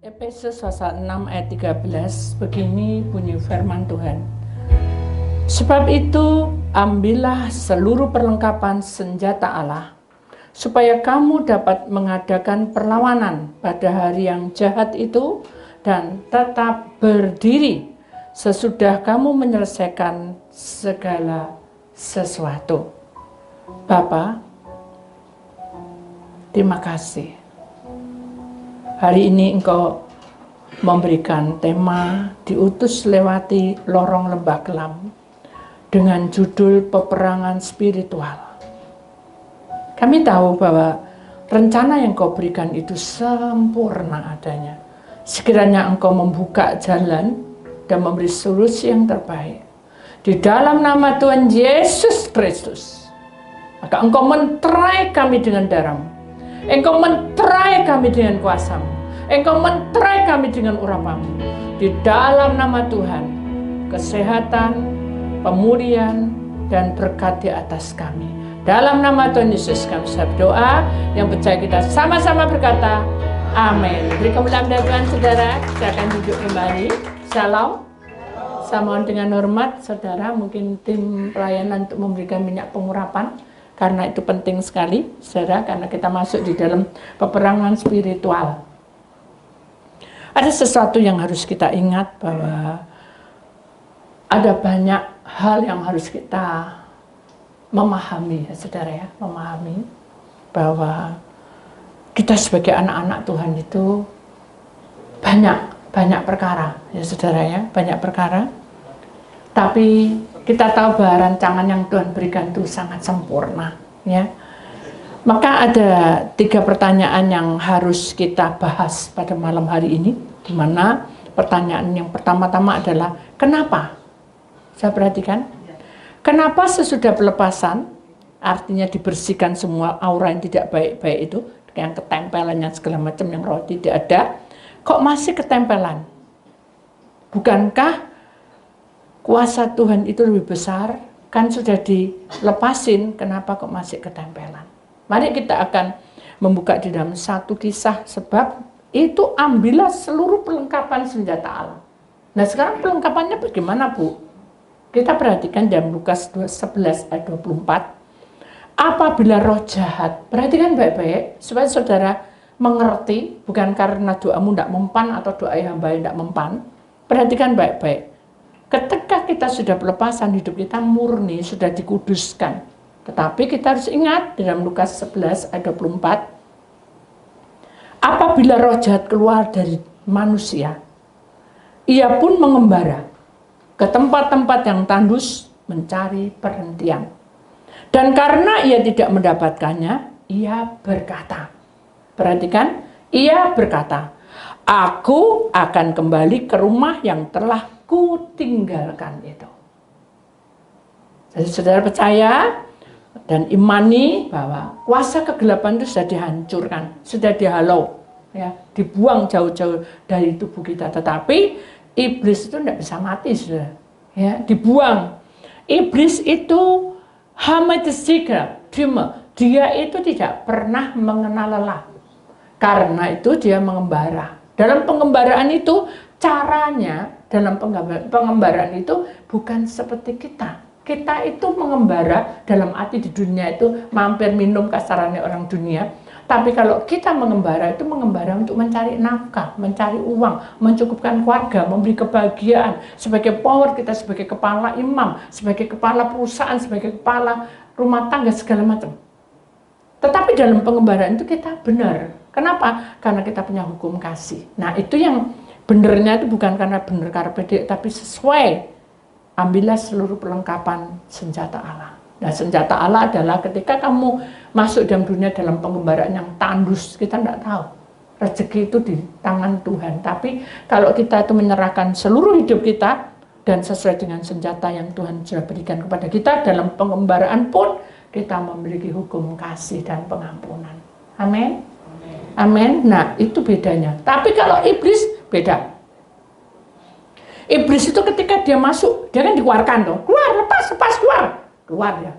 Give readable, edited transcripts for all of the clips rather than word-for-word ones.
Efesus pasal 6 ayat 13, begini bunyi firman Tuhan. Sebab itu, ambillah seluruh perlengkapan senjata Allah, supaya kamu dapat mengadakan perlawanan pada hari yang jahat itu dan tetap berdiri sesudah kamu menyelesaikan segala sesuatu. Bapa, terima kasih. Hari ini Engkau memberikan tema diutus lewati lorong lembah kelam dengan judul peperangan spiritual. Kami tahu bahwa rencana yang Kau berikan itu sempurna adanya. Sekiranya Engkau membuka jalan dan memberi solusi yang terbaik. Di dalam nama Tuhan Yesus Kristus, maka Engkau menterai kami dengan darah-Mu. Engkau menterai kami dengan kuasa-Mu. Engkau menterai kami dengan urapan-Mu. Di dalam nama Tuhan, kesehatan, pemulihan, dan berkat di atas kami. Dalam nama Tuhan Yesus kami berdoa, yang percaya kita sama-sama berkata, amin. Beri kemuliaan dari Tuhan, saudara. Saya akan duduk kembali. Shalom. Saya mohon dengan hormat, saudara, mungkin tim pelayanan untuk memberikan minyak pengurapan. Karena itu penting sekali, saudara, karena kita masuk di dalam peperangan spiritual. Ada sesuatu yang harus kita ingat bahwa ada banyak hal yang harus kita memahami, ya, saudara, ya, memahami bahwa kita sebagai anak-anak Tuhan itu banyak perkara, ya, saudara, ya, banyak perkara. Tapi kita tahu bahwa rancangan yang Tuhan berikan itu sangat sempurna, ya. Maka ada 3 pertanyaan yang harus kita bahas pada malam hari ini, di mana pertanyaan yang pertama-tama adalah kenapa? Saya perhatikan, kenapa sesudah pelepasan, artinya dibersihkan semua aura yang tidak baik-baik itu, yang ketempelannya segala macam yang roh tidak ada, kok masih ketempelan? Bukankah kuasa Tuhan itu lebih besar? Kan sudah dilepasin, kenapa kok masih ketempelan? Mari kita akan membuka di dalam 1 Kisah, sebab itu ambillah seluruh perlengkapan senjata Allah. Nah, sekarang perlengkapannya bagaimana, Bu? Kita perhatikan dalam Lukas 11 ayat 24. Apabila roh jahat, perhatikan baik-baik supaya saudara mengerti, bukan karena doamu tidak mempan atau doa hamba yang tidak mempan. Perhatikan baik-baik. Ketika kita sudah pelepasan, hidup kita murni, sudah dikuduskan. Tetapi kita harus ingat dalam Lukas 11 ayat 24, apabila roh jahat keluar dari manusia, ia pun mengembara ke tempat-tempat yang tandus mencari perhentian. Dan karena ia tidak mendapatkannya, ia berkata, perhatikan, ia berkata, aku akan kembali ke rumah yang telah kutinggalkan itu. Jadi saudara percaya dan imani bahwa kuasa kegelapan itu sudah dihancurkan, sudah dihalau, ya, dibuang jauh-jauh dari tubuh kita. Tetapi iblis itu tidak bisa mati, saudara, ya, dibuang. Iblis itu dia itu tidak pernah mengenal lelah. Karena itu dia mengembara. Dalam pengembaraan itu caranya, dalam pengembaraan itu bukan seperti kita. Kita itu mengembara dalam arti di dunia itu mampir minum kasarannya orang dunia. Tapi kalau kita mengembara itu mengembara untuk mencari nafkah, mencari uang, mencukupkan keluarga, memberi kebahagiaan. Sebagai power kita sebagai kepala imam, sebagai kepala perusahaan, sebagai kepala rumah tangga segala macam. Tetapi dalam pengembaraan itu kita benar. Kenapa? Karena kita punya hukum kasih. Nah, itu yang benernya itu bukan karena benar karena pede, tapi sesuai. Ambillah seluruh perlengkapan senjata Allah. Nah, senjata Allah adalah ketika kamu masuk dalam dunia dalam pengembaraan yang tandus, kita tidak tahu. Rezeki itu di tangan Tuhan. Tapi kalau kita itu menyerahkan seluruh hidup kita dan sesuai dengan senjata yang Tuhan sudah berikan kepada kita, dalam pengembaraan pun kita memiliki hukum kasih dan pengampunan. Amin. Amin. Nah, itu bedanya. Tapi kalau iblis beda. Iblis itu ketika dia masuk, dia kan dikeluarkan tuh. Keluar, lepas, keluar ya.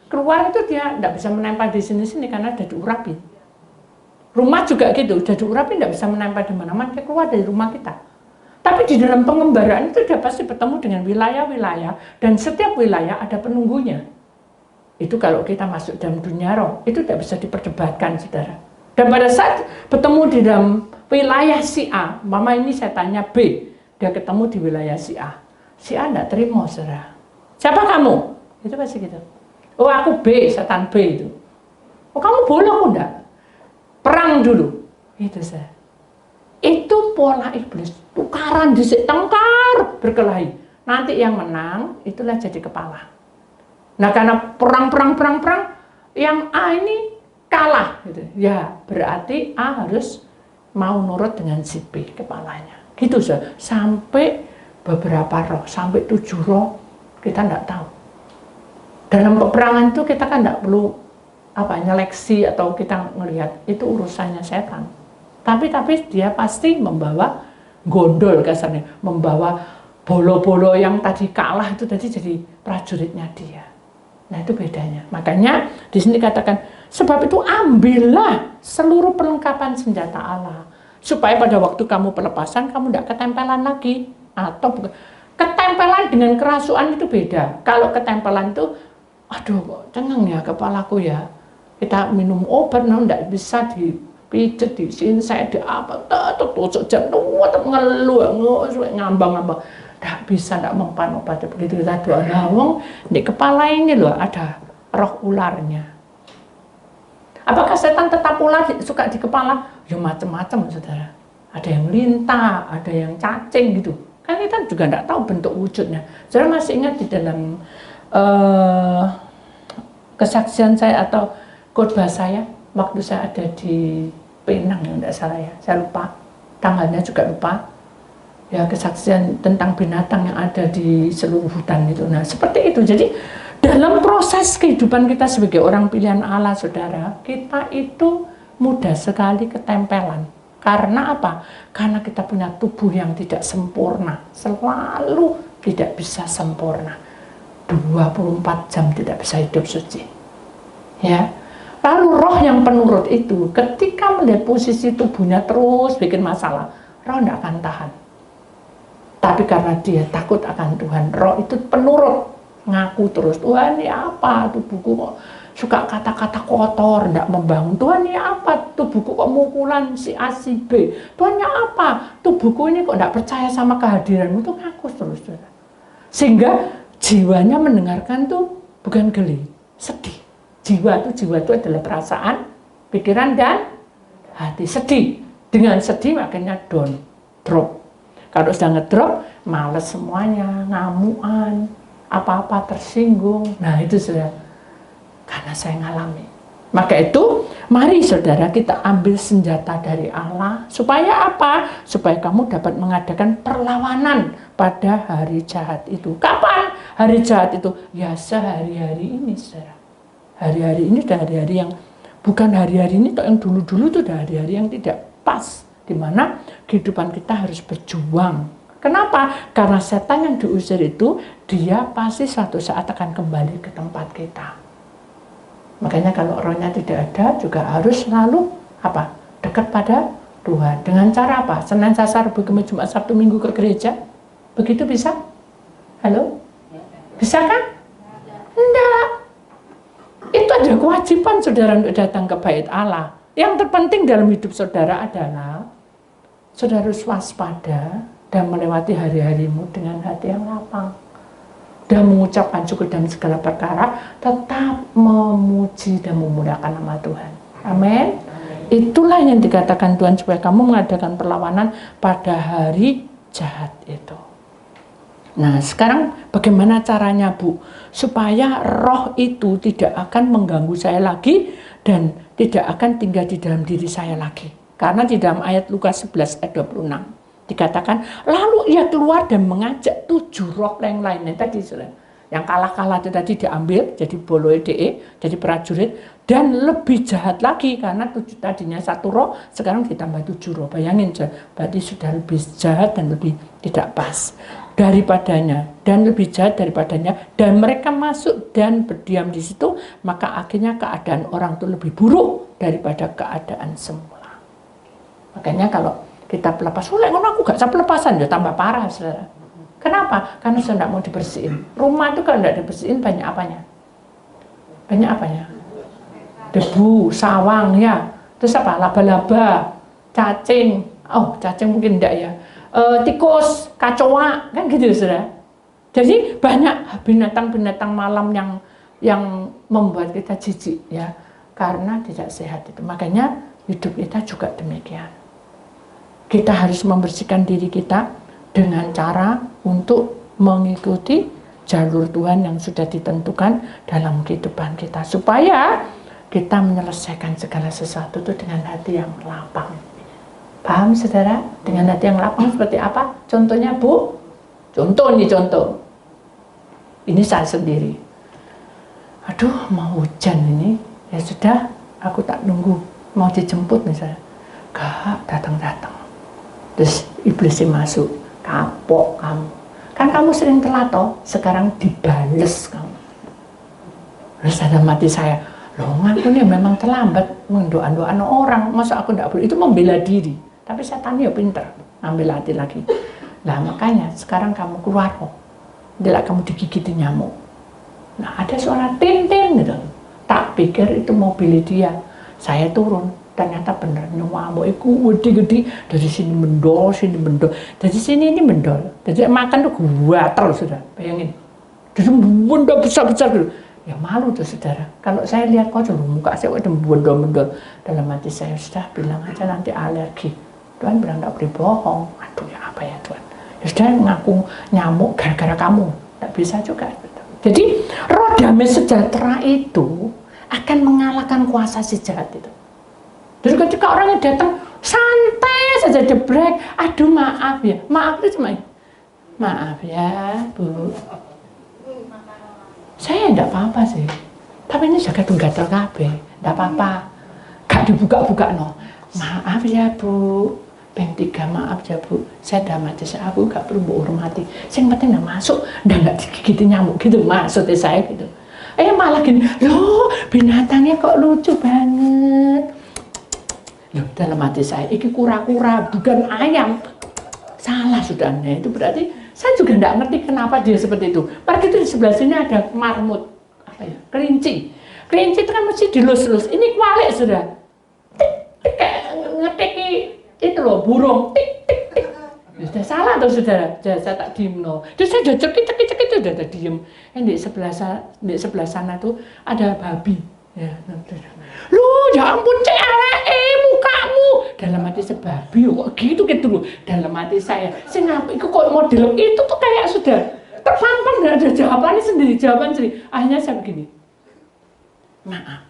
Keluar itu dia tidak bisa menempel di sini-sini karena ada diurapi. Rumah juga gitu, udah diurapi tidak bisa menempel di mana-mana, dia keluar dari rumah kita. Tapi di dalam pengembaraan itu dia pasti bertemu dengan wilayah-wilayah, dan setiap wilayah ada penunggunya. Itu kalau kita masuk dalam dunia roh, itu tidak bisa diperdebatkan, saudara. Dan pada saat bertemu di dalam wilayah si A, mama ini saya tanya B, dia ketemu di wilayah si A tidak terima, saudara. Siapa kamu? Itu pasti gitu. Oh aku B, setan B itu. Oh kamu boleh aku enggak? Perang dulu. Itu saya. Itu pola iblis. Tukaran disik tengkar berkelahi. Nanti yang menang itulah jadi kepala. Nah karena perang yang A ini kalah gitu. Ya berarti A harus mau nurut dengan si B kepalanya. Gitu saja. Sampai beberapa roh, sampai 7 roh kita enggak tahu. Dalam peperangan itu kita kan enggak perlu nyeleksi atau kita ngelihat itu urusannya setan. Tapi dia pasti membawa gondol kasarnya, membawa bolo-bolo yang tadi kalah itu tadi jadi prajuritnya dia. Nah itu bedanya. Makanya di sini katakan sebab itu ambillah seluruh perlengkapan senjata Allah supaya pada waktu kamu pelepasan kamu tidak ketempelan lagi atau ketempelan dengan kerasuan itu beda. Kalau ketempelan itu aduh kok cengeng ya kepalaku ya. Kita minum obat, tidak bisa dipijet, disinsai, tusuk jantung, ngeluh, ngambang-ngambang. Tidak bisa, tidak mempan obat. Begitu kita doa lawang, di kepala ini loh ada roh ularnya. Apakah setan tetap ular suka di kepala? Ya macam-macam, saudara. Ada yang lintah, ada yang cacing gitu. Kan kita juga tidak tahu bentuk wujudnya. Saudara masih ingat di dalam kesaksian saya atau khotbah saya waktu saya ada di Penang yang tidak salah ya, saya lupa tanggalnya juga lupa ya, kesaksian tentang binatang yang ada di seluruh hutan itu. Nah seperti itu. Jadi dalam proses kehidupan kita sebagai orang pilihan Allah, saudara, kita itu mudah sekali ketempelan. Karena apa? Karena kita punya tubuh yang tidak sempurna, selalu tidak bisa sempurna, 24 jam tidak bisa hidup suci ya. Lalu roh yang penurut itu ketika melihat posisi tubuhnya terus bikin masalah, roh tidak akan tahan. Tapi karena dia takut akan Tuhan, roh itu penurut, ngaku terus, Tuhan ya apa tubuhku kok suka kata-kata kotor, tidak membangun. Tuhan ya apa tubuhku kok mukulan si A si B. Tuhan ya apa tubuhku ini kok tidak percaya sama kehadiranmu, itu ngaku terus. Sehingga jiwanya mendengarkan tuh bukan geli, sedih. Jiwa itu adalah perasaan, pikiran, dan hati. Sedih. Dengan sedih makanya drop. Kalau sudah ngedrop, males semuanya, ngamuan, apa-apa tersinggung. Nah itu sudah, karena saya ngalami. Maka itu, mari saudara kita ambil senjata dari Allah. Supaya apa? Supaya kamu dapat mengadakan perlawanan pada hari jahat itu. Kapan hari jahat itu? Ya sehari-hari ini saudara. Hari-hari ini sudah hari-hari yang bukan hari-hari ini, yang dulu-dulu itu sudah hari-hari yang tidak pas, di mana kehidupan kita harus berjuang. Kenapa? Karena setan yang diusir itu dia pasti suatu saat akan kembali ke tempat kita. Makanya kalau rohnya tidak ada juga harus selalu apa? Dekat pada Tuhan. Dengan cara apa? Senin, Selasa, Rabu, Kamis, Jumat, Sabtu, Minggu ke gereja. Begitu bisa? Halo? Bisa kan? Enggak. Itu ada kewajiban saudara untuk datang ke bait Allah. Yang terpenting dalam hidup saudara adalah saudara harus waspada dan melewati hari-harimu dengan hati yang lapang. Dan mengucapkan syukur dalam segala perkara, tetap memuji dan memuliakan nama Tuhan. Amin. Itulah yang dikatakan Tuhan supaya kamu mengadakan perlawanan pada hari jahat itu. Nah sekarang bagaimana caranya Bu? Supaya roh itu tidak akan mengganggu saya lagi dan tidak akan tinggal di dalam diri saya lagi. Karena di dalam ayat Lukas 11 ayat 26 dikatakan, lalu ia keluar dan mengajak 7 roh yang lainnya tadi. Yang kalah-kalah itu tadi diambil jadi boloi DE, jadi prajurit, dan lebih jahat lagi karena tadinya 1 roh, sekarang ditambah 7 roh. Bayangin, berarti sudah lebih jahat dan lebih tidak pas daripadanya dan lebih jahat daripadanya, dan mereka masuk dan berdiam di situ, maka akhirnya keadaan orang itu lebih buruk daripada keadaan semula. Makanya kalau kita pelepas, aku gak bisa pelepasan, ya tambah parah, saudara. Kenapa? Karena sudah tidak mau dibersihin. Rumah itu kalau tidak dibersihin banyak apanya? Banyak apanya? Debu, sawang, ya. Terus apa? Laba-laba, cacing. Oh, cacing mungkin enggak ya. Tikus, kacoa, kan gitu, saudara. Jadi banyak binatang-binatang malam yang membuat kita jijik, ya. Karena tidak sehat itu. Makanya hidup kita juga demikian. Kita harus membersihkan diri kita dengan cara untuk mengikuti jalur Tuhan yang sudah ditentukan dalam kehidupan kita. Supaya kita menyelesaikan segala sesuatu itu dengan hati yang lapang. Paham, saudara? Dengan hati yang lapang seperti apa? Contohnya, Bu? Contoh. Ini saya sendiri. Aduh, mau hujan ini. Ya sudah, aku tak nunggu. Mau dijemput misalnya. Gak datang-datang. Terus iblisnya masuk. Kapok kamu. Kan kamu sering telat toh. Sekarang dibales kamu. Terus dalam hati saya, loh aku nih memang terlambat mendoa-doa orang. Masa aku tidak boleh? Itu membela diri. Tapi setan ya pinter. Ambil hati lagi. Nah makanya sekarang kamu keluar kok. Tidak kamu digigiti nyamuk. Nah ada suara tin-tin gitu. Tak pikir itu mobil dia. Saya turun. Ternyata bener nyamuk itu gede-gede dari sini mendol, dari sini ini mendol. Jadi makan tuh guater sudah, bayangin. Jadi mendol besar-besar gitu. Ya malu tuh saudara. Kalau saya lihat kok muka saya udah mendol. Dalam hati saya sudah bilang aja nanti alergi. Tuhan bilang tak boleh bohong. Aduh ya apa ya Tuhan. Ya sudah ngaku nyamuk gara-gara kamu. Tak bisa juga. Jadi roh damai sejahtera itu akan mengalahkan kuasa si jahat itu. Jadi ketika orangnya datang santai saja jebrek, aduh maaf ya, maaf itu cuma maaf ya Bu, saya enggak apa-apa sih, tapi ini jaga tunggatal kabeh, enggak apa-apa, gak dibuka-buka no, maaf ya Bu, beng 3 maaf ya Bu, saya udah mati, aku gak perlu Bu hormati, yang penting udah masuk, udah gak digigit nyamuk gitu, maksudnya saya gitu. Malah gini, loh binatangnya kok lucu banget. Loh, dalam hati saya, ini kura-kura bukan ayam. Salah sudah, itu berarti saya juga tidak ngerti kenapa dia seperti itu. Padahal itu di sebelah sini ada marmut, kelinci. Kelinci itu kan mesti dilus-lus. Ini kualik sudah. Tik, kayak ngetik itu loh, burung. Tik, tik, tik. Sudah salah tuh saudara. Saya tak diem no. Terus saya udah cekik itu udah diem. Di sebelah sana tuh ada babi. Ya, loh, ya ampun cek mukamu. Dalam hati sebabi kok gitu loh. Dalam hati saya, ngapa itu kok model itu tuh kayak sudah terpampang dan ada jawaban sendiri. Akhirnya saya begini. Maaf,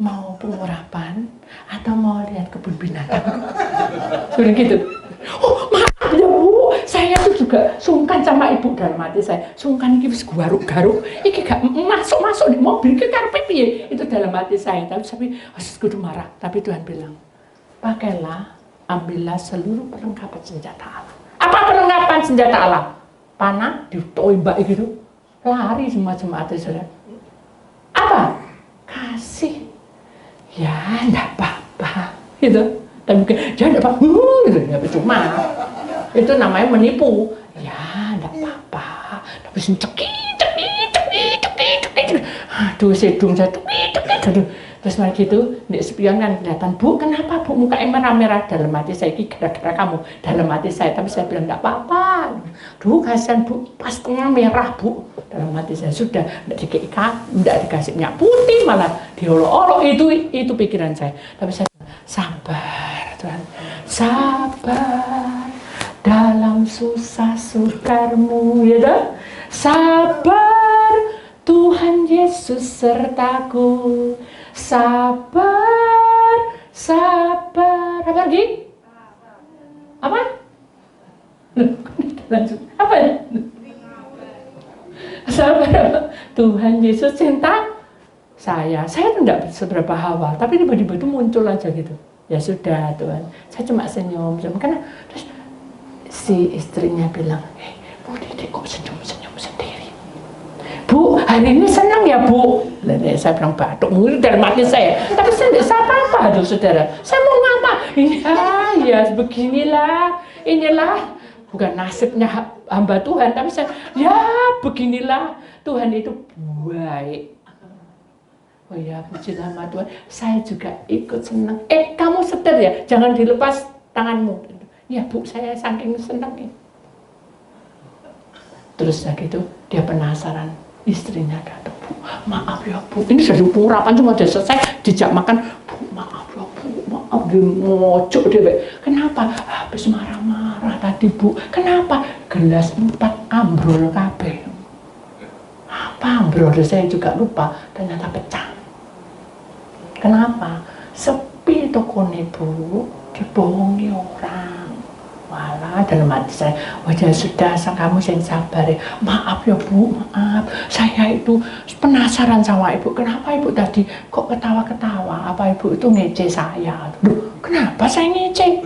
mau pengurapan atau mau lihat kebun binatang? Sudah gitu. Oh, maaf ya Bu, saya tuh juga sungkan sama ibu. Dalam hati saya, sungkan iki wis garuk-garuk, iki gak masuk di mobil iki karepe piye? Itu dalam hati saya, tapi kudu marah. Tapi Tuhan bilang, pakailah, ambillah seluruh perlengkapan senjata Allah. Apa perlengkapan senjata Allah? Panah ditombak gitu, lari semua jemaat Israel. Apa? Kasih. Ya, enggak apa-apa. Gitu. Tapi jangan apa, gitu, cuma itu namanya menipu. Ya, enggak apa-apa. Tapi cekik. Aduh, sedung saya cekik. Terus mari gitu, di spion kan kelihatan, Bu, kenapa Bu mukanya merah-merah? Dalam hati saya, ini gara-gara kamu. Dalam hati saya, tapi saya bilang enggak apa-apa. Duh, kasihan Bu, pas tengah merah Bu. Dalam hati saya, sudah, enggak dikasih minyak putih, malah diolok-olok. Itu pikiran saya. Tapi saya sabar Tuhan, sabar dalam susah sukarmu, ya dah. Sabar, Tuhan Yesus sertaku. Sabar. Apa lagi? Apa? Lanjut. Apa ya? Sabar, Tuhan Yesus cinta saya tuh tidak seberapa hafal, tapi tiba-tiba itu muncul aja gitu. Ya sudah Tuhan, saya cuma senyum karena terus si istrinya bilang, Bu Dede kok senyum sendiri? Bu, hari ini senang ya Bu? Lalu saya bilang batuk, mungkin dalam hati saya, tapi saya tidak apa-apa aduh saudara, saya mau ngapa? ya beginilah, inilah bukan nasibnya hamba Tuhan, tapi saya, ya beginilah Tuhan itu baik. Oh ya, puji nama Tuhan, saya juga ikut senang. Kamu setir ya, jangan dilepas tanganmu. Ya Bu, saya saking senang ini. Terus gitu dia penasaran, istrinya datang, Bu, maaf ya Bu, ini sudah pengurapan cuma sudah selesai, dijak makan, Bu, maaf ya Bu, maaf, dia ngocok dia. Kenapa? Habis marah-marah tadi Bu. Kenapa? Gelas 4 ambrol kabeh. Apa ambrol? Saya juga lupa, ternyata pecah. Kenapa? Sepi tokone Bu, dibohongi orang. Walah, dalam hati saya, wajah sudah, kamu yang sabar ya. Maaf ya Bu, maaf. Saya itu penasaran sama Ibu. Kenapa Ibu tadi kok ketawa-ketawa? Apa Ibu itu ngece saya? Duh, kenapa saya ngece?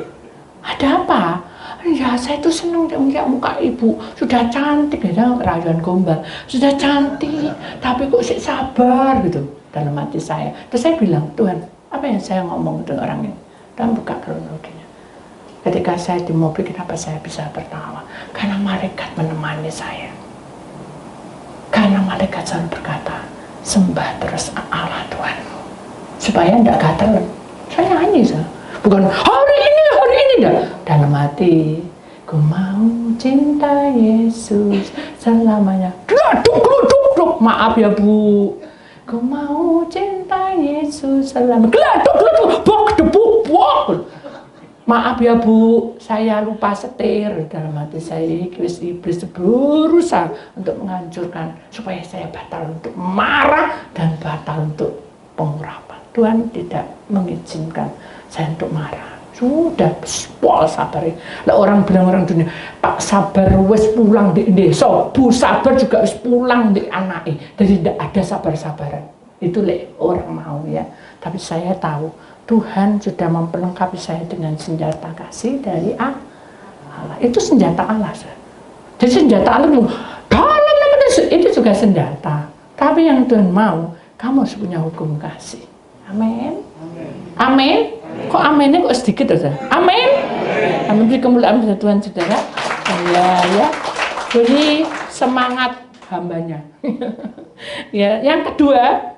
Ada apa? Ya, saya itu senang melihat muka Ibu. Sudah cantik, ya, rayuan gombal. Sudah cantik, tapi kok sih sabar gitu. Dalam hati saya. Terus saya bilang, Tuhan, apa yang saya ngomong dengan orang ini? Dan buka kronologinya. Ketika saya di mobil, kenapa saya bisa tertawa? Karena malaikat menemani saya. Karena malaikat selalu berkata, sembah terus Allah Tuhanmu. Supaya tidak gatel. Saya nyanyi. Bukan hari ini dah. Dalam hati, ku mau cinta Yesus selamanya. Gluduk. Maaf ya Bu. Ku mau cinta Yesus selamanya. Gluduk. Bok. Maaf ya Bu, saya lupa setir. Dalam hati saya, iblis berusaha untuk menghancurkan supaya saya batal untuk marah dan batal untuk pengurapan. Tuhan tidak mengizinkan saya untuk marah. Sudah, pol sabar. Lah orang bilang orang dunia, Pak sabar wis pulang di desa, Bu sabar juga wis pulang di anake. Jadi tidak ada sabar-sabaran. Itu orang mau ya. Tapi saya tahu Tuhan sudah memperlengkapi saya dengan senjata kasih dari Allah. Itu senjata Allah. Jadi senjata Allah itu juga senjata. Tapi yang Tuhan mau, kamu harus punya hukum kasih. Amin. Amin. Kok aminnya kok sedikit aja? Amin. Amin. Beri kemuliaan kepada Tuhan, saudara. Ya. Jadi semangat hambanya. Ya. Yang kedua,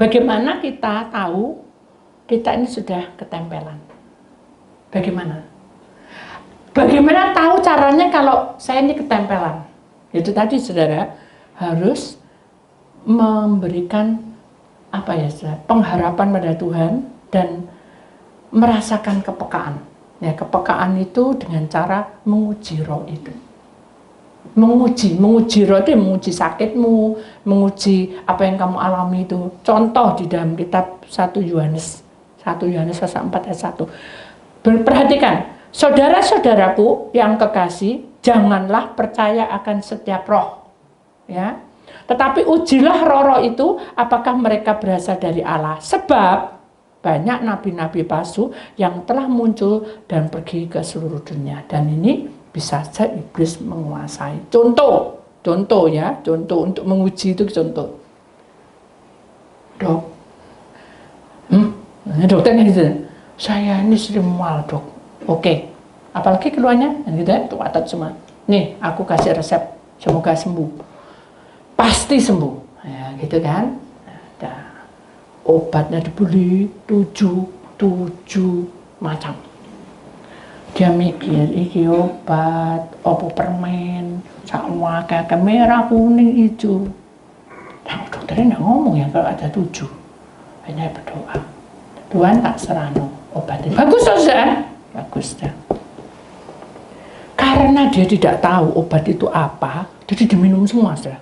bagaimana kita tahu kita ini sudah ketempelan? Bagaimana tahu caranya kalau saya ini ketempelan? Itu tadi saudara harus memberikan pengharapan pada Tuhan dan merasakan kepekaan. Ya, kepekaan itu dengan cara menguji roh itu. Menguji roh itu menguji sakitmu, menguji apa yang kamu alami itu. Contoh di dalam kitab 1 Yohanes pasal 4 ayat 1. Perhatikan, saudara-saudaraku yang kekasih, janganlah percaya akan setiap roh. Ya. Tetapi ujilah roh-roh itu apakah mereka berasal dari Allah. Sebab banyak nabi-nabi palsu yang telah muncul dan pergi ke seluruh dunia. Dan ini bisa saja iblis menguasai. Contoh untuk menguji itu contoh. Dok, dokternya gitu, saya ini sering mual dok. Oke, apalagi keluarnya, gitu ya, tuh atat semua. Nih, aku kasih resep, semoga sembuh. Pasti sembuh, ya gitu kan. Nah, obatnya dibeli 7 macam. Dia mikir, iki obat, opo permen, sama kayak merah, kuning, hijau. Nah, dokternya nggak ngomong ya kalau ada 7. Hanya berdoa. Tuhan tak serano obatnya. Bagus saja. Bagus dah. Karena dia tidak tahu obat itu apa, jadi diminum semua saja.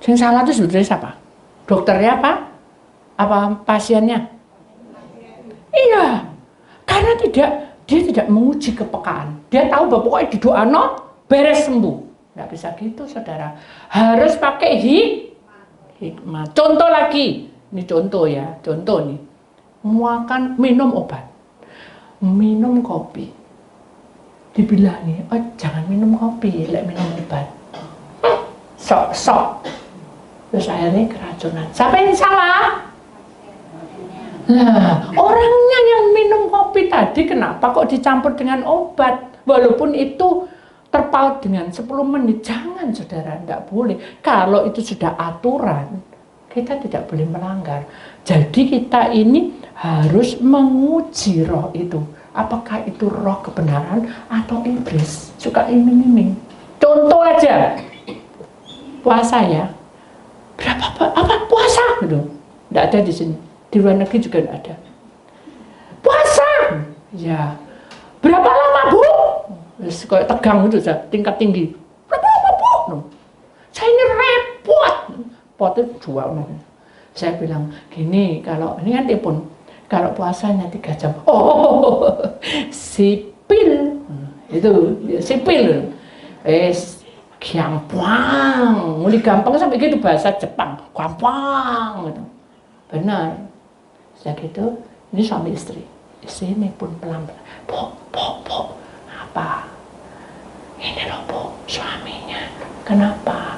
Yang salah itu sebetulnya siapa? Dokternya apa? Apa pasiennya? Iya. Karena dia tidak menguji kepekaan. Dia tahu bahwa pokoknya di doa beres sembuh. Nggak bisa gitu saudara. Harus pakai hikmah. Contoh lagi. Ini contoh ya. Contoh nih. Minum obat. Minum kopi. Dibilangin, oh jangan minum kopi, minum obat. Sok. Terus akhirnya keracunan. Siapa yang salah? Nah, orangnya yang minum kopi tadi kenapa kok dicampur dengan obat? Walaupun itu terpaut dengan 10 menit, jangan saudara, tidak boleh. Kalau itu sudah aturan, kita tidak boleh melanggar. Jadi kita ini harus menguji roh itu. Apakah itu roh kebenaran atau iblis? Suka iming-iming. Contoh aja, puasa ya. Apa puasa? Gitu. Tidak ada di sini. Di luar negeri juga tidak ada. Puasa! Ya. Berapa lama, Bu? Kayak tegang itu, tingkat tinggi. Berapa lama, Bu? Saya ini repot. Potnya jual. Saya bilang, gini, kalau ini kan telepon. Kalau puasanya 3 jam. Oh, sipil. Itu, sipil. Gampang. Mulai gampang sampai gitu bahasa Jepang. Gampang. Gitu. Benar. Sudah gitu, ini suami istri. Istri ini pun pelan-pelan. Po. Apa? Ini loh, Bu, suaminya. Kenapa?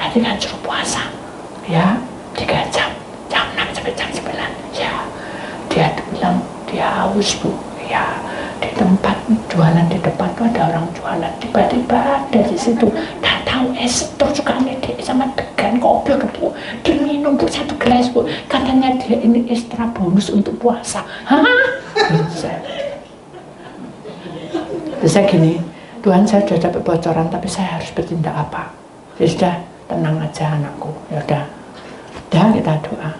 Nanti kan suruh puasa. Ya, 3 jam. Jam 6 sampai jam 9. Ya, dia bilang dia haus, Bu. Ya, di tempat jualan di depan tuh ada orang jualan. Tiba-tiba dari situ, tak tahu es terus suka ngedek sama degan kopi, Bu. Diminum, Bu, 1 gelas, Bu. Katanya dia ini ekstra bonus untuk puasa. Hah? Saya gini, Tuhan, saya sudah dapat bocoran, tapi saya harus bertindak apa? Ya sudah, tenang aja anakku. Ya udah, kita doa.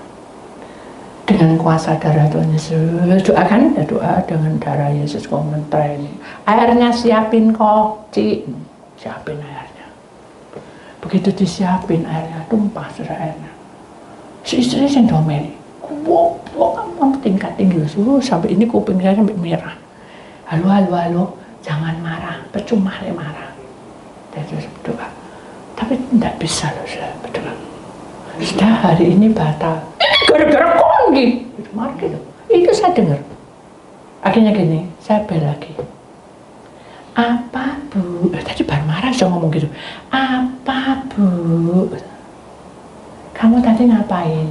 Dengan kuasa darah Tuhan Yesus, doakan ya, doa dengan darah Yesus komentar ini. Airnya siapin kok, Ci. Siapin airnya. Begitu disiapin airnya, tumpah saudara airnya. Si istri yang domeli. Kamu tingkat tinggi, sampai ini kuping saya sampai merah. Halo, jangan marah, percuma marah. Dan terus berdoa. Tapi tidak bisa loh saya berdoa. Sudah hari ini batal. Gara-gara kongi. Gitu. Itu saya dengar. Akhirnya gini, saya bel lagi. Apa, Bu? Tadi baru marah saya ngomong gitu. Apa, Bu? Kamu tadi ngapain?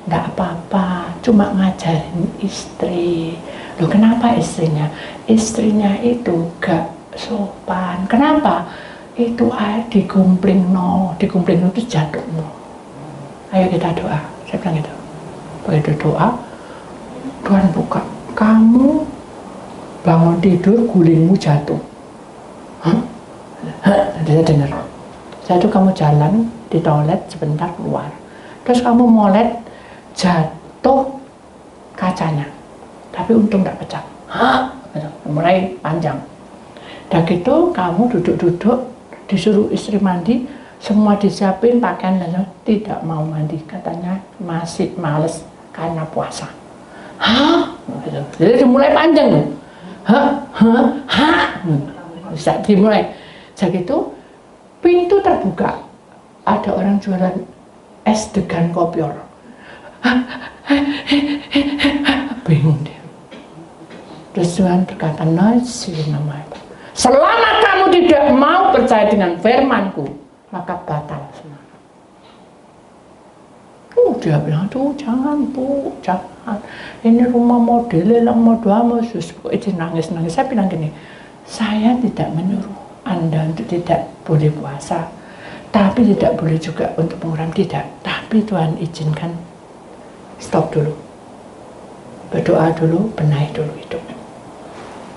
Nggak apa-apa, cuma ngajarin istri. Loh, kenapa istrinya? Istrinya itu gak sopan. Kenapa? Itu air digumpling itu jatuh. Ayo kita doa. Saya bilang gitu. Begitu doa, Tuhan buka. Kamu bangun tidur, gulingmu jatuh. Hah? Saya dengar. Saya tuh kamu jalan di toilet sebentar keluar. Terus kamu molet, jatuh kacanya. Tapi untung tidak pecah. Hah? Mulai panjang. Dan gitu kamu duduk-duduk, disuruh istri mandi, semua disiapin pakaian dan tidak mau mandi. Katanya masih males karena puasa. Hah? Jadi mulai panjang tuh. Hah? Bisa dimulai. Jadi itu pintu terbuka. Ada orang jualan es degan kopior. Bingung dia. Terus Tuhan berkata, selama kamu tidak mau percaya dengan firman-Ku, maka batal semua. Dia bilang, tuh jangan, Bu, jangan. Ini rumah model, mau doa, mau sus. Itu nangis-nangis. Saya bilang gini, saya tidak menyuruh Anda untuk tidak boleh puasa, tapi tidak boleh juga untuk mengurangi, tidak. Tapi Tuhan izinkan, stop dulu. Berdoa dulu, benahi dulu hidup.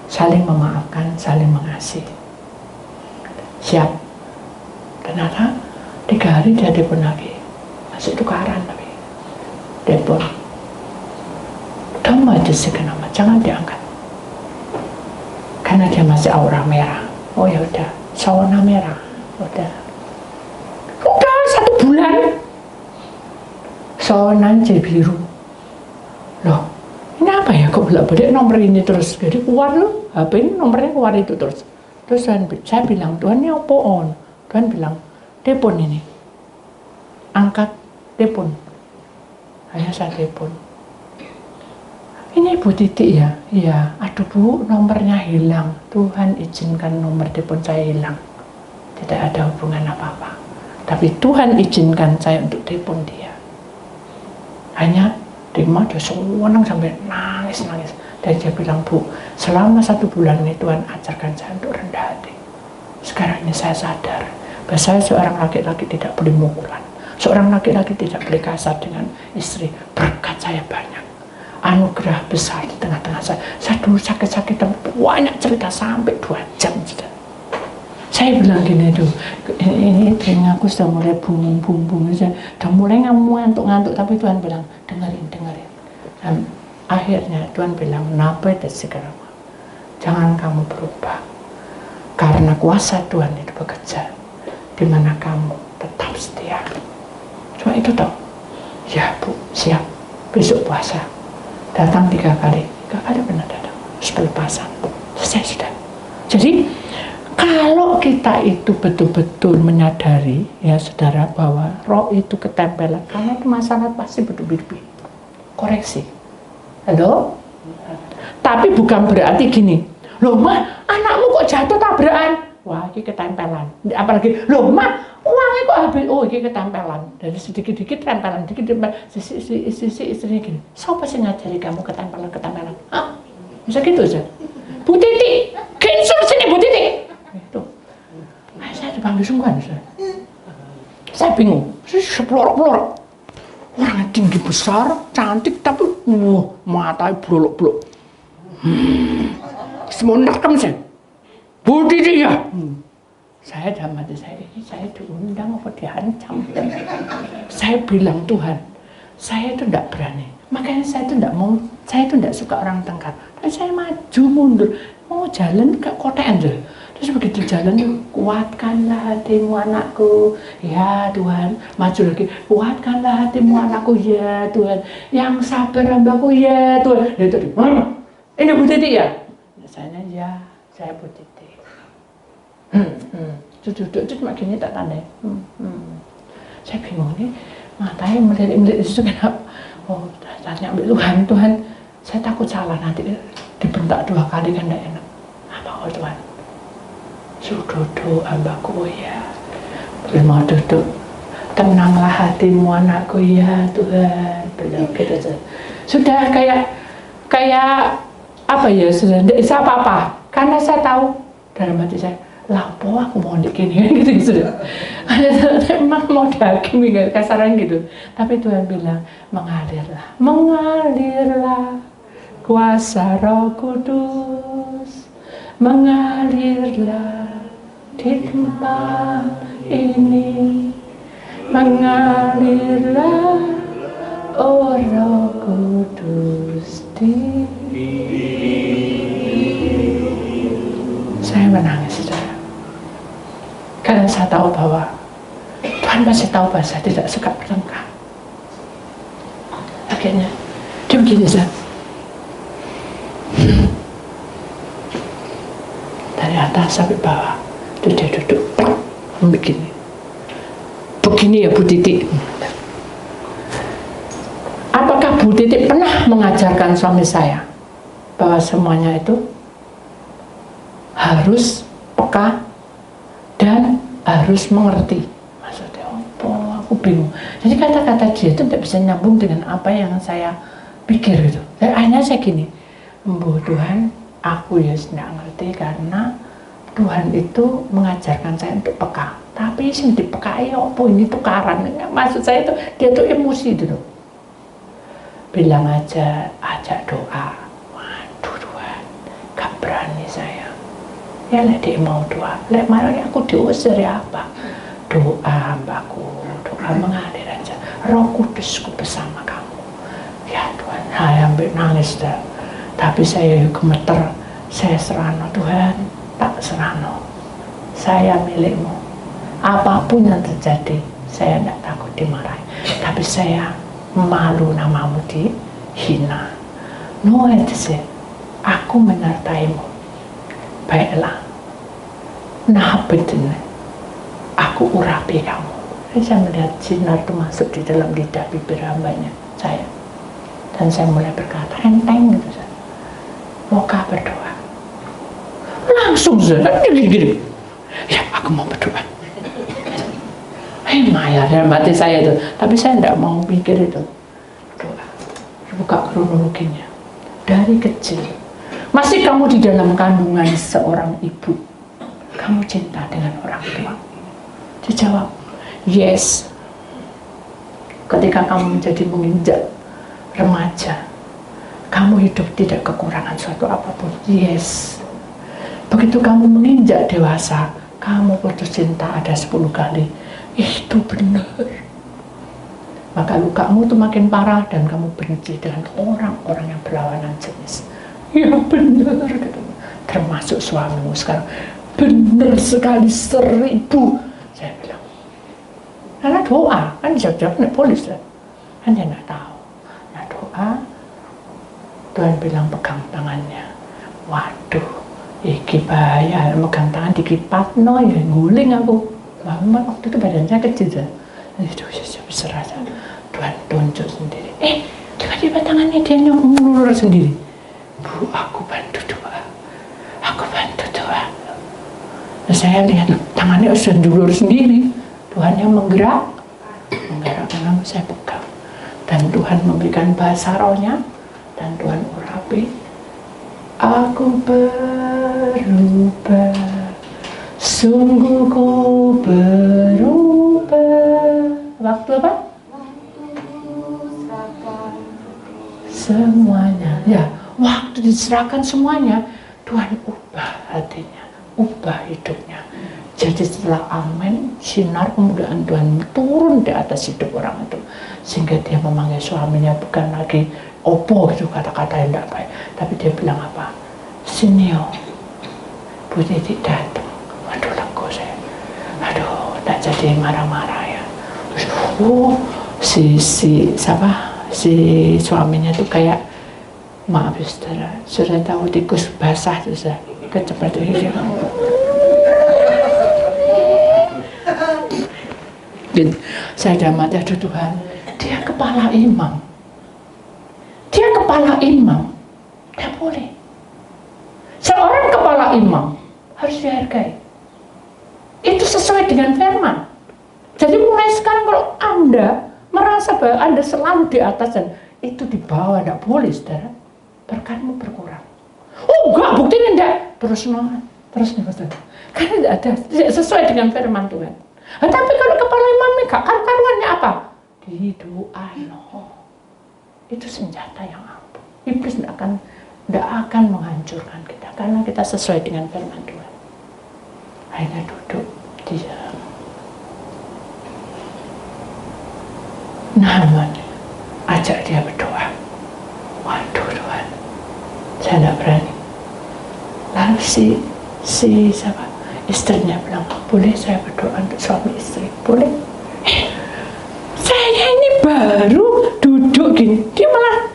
Saling memaafkan, saling mengasihi. Siap. Ternyata 3 hari dia telepon lagi. Masih tukaran tapi. Telepon. Kamu aja sih kenapa? Jangan diangkat. Karena dia masih aura merah. Oh ya udah, sawana merah. Udah 1 bulan. Sawana jadi biru. Loh, ini apa ya? Kok bolak-balik nomor ini terus? Jadi keluar loh, HP ini nomornya keluar itu terus. Terus saya bilang, Tuhan ini apa on? Tuhan bilang, telepon ini. Angkat telepon. Hanya saya telepon. Ini Bu Titi ya? Iya. Aduh Bu, nomornya hilang. Tuhan izinkan nomor telepon saya hilang. Tidak ada hubungan apa-apa. Tapi Tuhan izinkan saya untuk telepon dia. Hanya Dima dia senang sampai nangis. Dan dia bilang, Bu, selama 1 bulan ini Tuhan ajarkan saya untuk rendah hati. Sekarang ini saya sadar bahwa saya seorang laki-laki tidak boleh mukulan. Seorang laki-laki tidak boleh kasar dengan istri. Berkat saya banyak, anugerah besar di tengah-tengah saya. Saya dulu sakit-sakitan banyak cerita sampai 2 jam sudah. Saya bilang gini tuh, ini telingaku sudah mulai bung-bung, sudah mulai ngantuk-ngantuk, tapi Tuhan bilang, dengerin. Dan akhirnya Tuhan bilang, napa itu sekarang, jangan kamu berubah, karena kuasa Tuhan itu bekerja, di mana kamu tetap setia. Cuma itu toh, ya Bu, siap, besok puasa, datang 3 kali benar datang, pelepasan, selesai sudah. Jadi, kalau kita itu betul-betul menyadari, ya saudara, bahwa roh itu ketempelan, karena itu masalah pasti bertubi-tubi. Koreksi. Halo? Tapi bukan berarti gini, loh Ma, anakmu kok jatuh tabrakan? Wah, ini ketempelan. Apalagi, loh Ma, uangnya kok habis? Oh, ini ketempelan. Dari sedikit-sedikit tempelan, sisi istrinya gini. Siapa sih ngajari kamu ketempelan? Hah? Bisa gitu aja? Bu Titi, gensur sini Bu Titi. Itu, saya dipanggil sungguhan, saya bingung, saya sepelorok-pelorok, orangnya tinggi besar, cantik, tapi matanya blolok-blolok, semua nekem saya, Bu Titi ya, saya dalam hati saya diundang apa diancam, saya bilang Tuhan, saya itu tidak berani, makanya saya itu tidak suka orang tengkar, dan saya maju mundur, mau jalan ke kotean aja. Terus begitu jalan, kuatkanlah hatimu anakku, ya Tuhan. Maju lagi, kuatkanlah hatimu anakku, ya Tuhan. Yang sabar hambaku, ya Tuhan. Dan itu, ini Bu Titi ya? Saya ya, saya Bu Titi. Duduk cuma gini tak tanda. Saya bingung nih, matanya melirik-melirik itu kenapa? Oh, tanya Tuhan, saya takut salah nanti dibentak 2 kali kan tidak enak. Apa Tuhan? Sudodo hambaku ya, mau duduk, tenanglah hatimu anakku ya Tuhan, bilang gitu. Sudah kayak apa ya, sudah tidak bisa apa-apa, karena saya tahu dalam hati saya, lapo aku mau gini gitu sudah. Memang mau daging kasaran gitu, tapi Tuhan bilang mengalirlah kuasa Roh Kudus, mengalirlah di tempat ini, mengalirlah oh Roh Kudus di. Saya menangis saudara, karena saya tahu bahwa Tuhan masih tahu bahwa saya tidak suka bertengkar. Akhirnya dia begini saja, dari atas sampai bawah, terus dia duduk begini ya Bu Titi. Apakah Bu Titi pernah mengajarkan suami saya bahwa semuanya itu harus peka dan harus mengerti? Maksudnya apa? Aku bingung. Jadi kata-kata dia itu tidak bisa nyambung dengan apa yang saya pikir gitu. Dan akhirnya saya gini, Bu Tuhan, aku ya tidak ngerti karena Tuhan itu mengajarkan saya untuk peka. Tapi sing dipekai apa ini tukaran. Maksud saya itu dia tuh emosi dulu. Bilang aja, ajak doa. Waduh Tuhan, gak berani saya. Ya lek dia mau doa, lek marahnya aku diusir ya apa? Doa hambaku, doa mengalir aja. Roh Kudusku bersama kamu. Ya Tuhan, saya ambil nangis dah. Tapi saya gemeter, saya serano Tuhan, tak serano. Saya milikmu. Apapun yang terjadi, saya tidak takut dimarahi. Tapi saya malu namamu dihina. No, aku menyertaimu. Baiklah. Nah, betul. Aku urapi kamu. Saya melihat sinar itu masuk di dalam lidah bibir hambanya, saya. Dan saya mulai berkata, enteng gitu. Maukah berdoa? Langsung saja, gini-gini. Ya, aku mau berdoa. Maya dalam hati saya itu. Tapi saya tidak mau pikir itu. Berdoa. Buka kronologinya. Dari kecil, masih kamu di dalam kandungan seorang ibu, kamu cinta dengan orang tua. Dia jawab, yes. Ketika kamu menjadi menginjak remaja, kamu hidup tidak kekurangan suatu apapun. Yes. Begitu kamu menginjak dewasa, kamu putus cinta ada 10 kali. Itu benar. Maka lukamu itu makin parah dan kamu benci dengan orang-orang yang berlawanan jenis. Ya benar, gitu. Termasuk suamimu sekarang. Benar sekali 1000. Saya bilang. Karena doa, kan jawab-jawab nih polis lah. Kan dia nggak tahu. Nah doa, Tuhan bilang pegang tangannya. Waduh, iki bahaya, megang tangan dikipat, no ya guling aku. Memang waktu itu badannya kecil ya. Itu besar aja. Tuhan tunjuk sendiri. Tiba-tiba tangannya dia ngulur sendiri. Bu, aku bantu doa. Aku bantu doa. Nah, saya lihat tangannya sudah dulur sendiri. Tuhan yang menggerakkan aku, saya pegang. Dan Tuhan memberikan bahasa rohnya. Dan Tuhan urapi. Aku berubah. Sungguh kau berubah. Waktu apa? Semuanya. Ya, waktu diserahkan semuanya, Tuhan ubah hatinya, ubah hidupnya. Jadi setelah amin, sinar kemuliaan Tuhan turun di atas hidup orang itu. Sehingga dia memanggil suaminya bukan lagi opo gitu, kata-kata yang tidak baik. Tapi dia bilang apa? Sinio, Bu Titi datang. Aduh, lega saya. Aduh, tak jadi marah-marah ya. Terus, si suaminya tuh kayak, maaf saudara, sudah tahu tikus basah tuh saya kecepatan ini. Dan saya dalam hati, aduh Tuhan, dia kepala imam. Dia kepala imam, tidak boleh. Seorang kepala imam harus dihargai. Itu sesuai dengan firman. Jadi mulai sekarang kalau Anda merasa bahwa Anda selalu di atas dan itu di bawah, tidak boleh saudara. Berkatmu berkurang. Oh enggak, buktinya enggak. Terus semangat, terus nih saudara. Karena tidak sesuai dengan firman Tuhan. Nah, tapi kalau kepala imamnya gak karuannya apa? Didoa, itu senjata yang ampuh. Iblis tidak akan menghancurkan kita karena kita sesuai dengan firman Tuhan. Akhirnya duduk diam. Namun ajak dia berdoa. Waduh Tuhan, saya tidak berani. Lalu si siapa? Istrinya bilang, boleh saya berdoa untuk suami istri? Boleh. Saya ini baru duduk gini, dia malah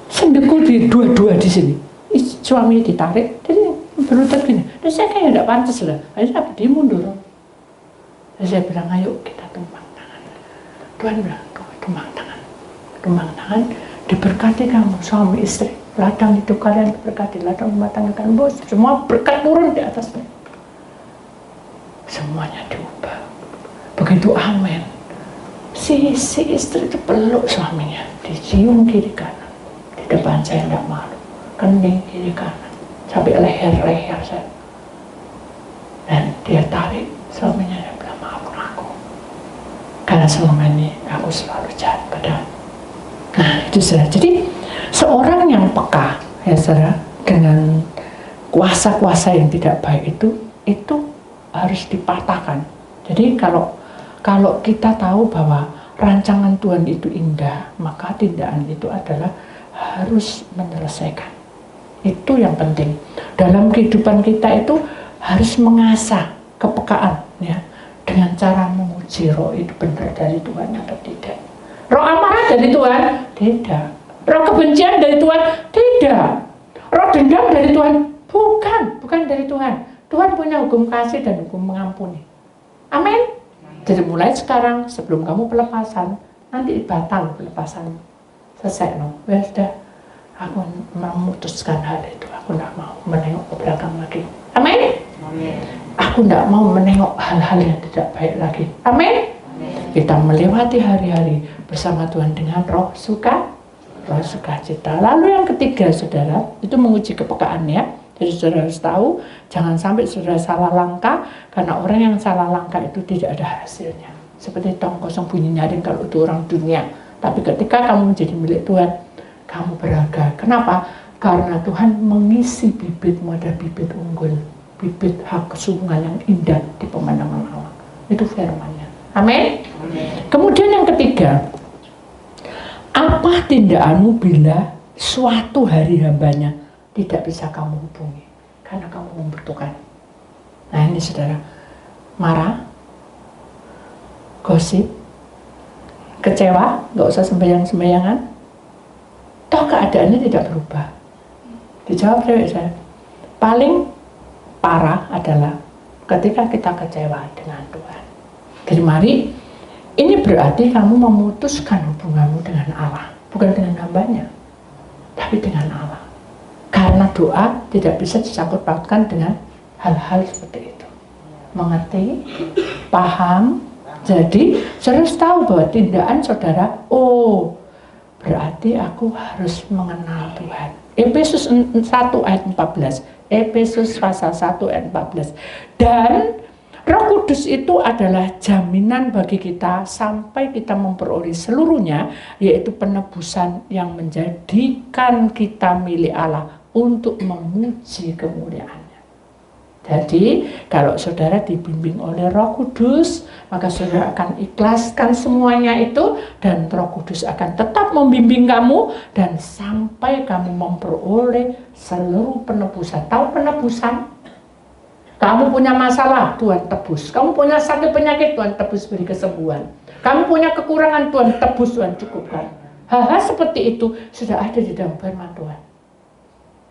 sendekul di dua-dua di sini. Suaminya ditarik, jadi berlutut gini. Terus saya kayak tidak pantas lah. Akhirnya dia mundur. Terus saya bilang, ayo kita tumpang tangan. Tuhan bilang, tumpang tangan, diberkati kamu suami istri. Ladang hidup kalian diberkati, ladang rumah tangga kalian, bos, semua berkat turun di atasnya. Semuanya diubah. Begitu amin, si istri itu peluk suaminya, dicium kiri kanan. Di depan saya tidak malu, kening kiri kanan, sampai leher saya. Dan dia tarik suaminya dan bilang, maafkan aku, karena selama ini aku selalu jahat padamu. Nah itu saudara. Jadi seorang yang peka ya saudara dengan kuasa-kuasa yang tidak baik itu harus dipatahkan. Jadi kalau kita tahu bahwa rancangan Tuhan itu indah, maka tindakan itu adalah harus menyelesaikan. Itu yang penting. Dalam kehidupan kita itu harus mengasah kepekaan ya, dengan cara menguji roh itu benar dari Tuhan atau tidak. Roh amarah dari Tuhan? Tidak. Roh kebencian dari Tuhan? Tidak. Roh dendam dari Tuhan? Bukan dari Tuhan. Tuhan punya hukum kasih dan hukum mengampuni. Amin. Jadi mulai sekarang sebelum kamu pelepasan, nanti batal pelepasan. Selesai ya sudah. Aku memutuskan hal itu. Aku tidak mau menengok ke belakang lagi. Amin. Aku tidak mau menengok hal-hal yang tidak baik lagi. Amin. Kita melewati hari-hari bersama Tuhan dengan roh suka, sebuah sukacita. Lalu yang ketiga, saudara, itu menguji kepekaannya. Jadi saudara harus tahu, jangan sampai saudara salah langkah, karena orang yang salah langkah itu tidak ada hasilnya. Seperti tong kosong bunyi nyaring kalau itu orang dunia. Tapi ketika kamu menjadi milik Tuhan, kamu berharga. Kenapa? Karena Tuhan mengisi bibitmu, ada bibit unggul, bibit hak kesungguhan yang indah di pemandangan Allah. Itu firman-Nya. Amin. Kemudian yang ketiga, apa tindakanmu bila suatu hari hambanya tidak bisa kamu hubungi karena kamu membutuhkan? Nah ini saudara, marah, gosip, kecewa, gak usah sembahyang-sembayangan, toh keadaannya tidak berubah. Dijawab cewek saya, paling parah adalah ketika kita kecewa dengan Tuhan. Jadi mari, ini berarti kamu memutuskan hubunganmu dengan Allah, bukan dengan hambanya, tapi dengan Allah. Karena doa tidak bisa disangkut pautkan dengan hal-hal seperti itu. Mengerti? Paham? Jadi, saudara harus tahu bahwa tindakan saudara, oh, berarti aku harus mengenal Tuhan. Efesus 1 ayat 14. Efesus pasal 1 ayat 14. Dan Roh Kudus itu adalah jaminan bagi kita sampai kita memperoleh seluruhnya, yaitu penebusan yang menjadikan kita milik Allah untuk memuji kemuliaannya. Jadi kalau saudara dibimbing oleh Roh Kudus, maka saudara akan ikhlaskan semuanya itu, dan Roh Kudus akan tetap membimbing kamu dan sampai kamu memperoleh seluruh penebusan. Tahu penebusan? Kamu punya masalah, Tuhan tebus. Kamu punya sakit penyakit, Tuhan tebus, beri kesembuhan. Kamu punya kekurangan, Tuhan tebus, Tuhan cukupkan. Hal-hal seperti itu sudah ada di dalam firman Tuhan.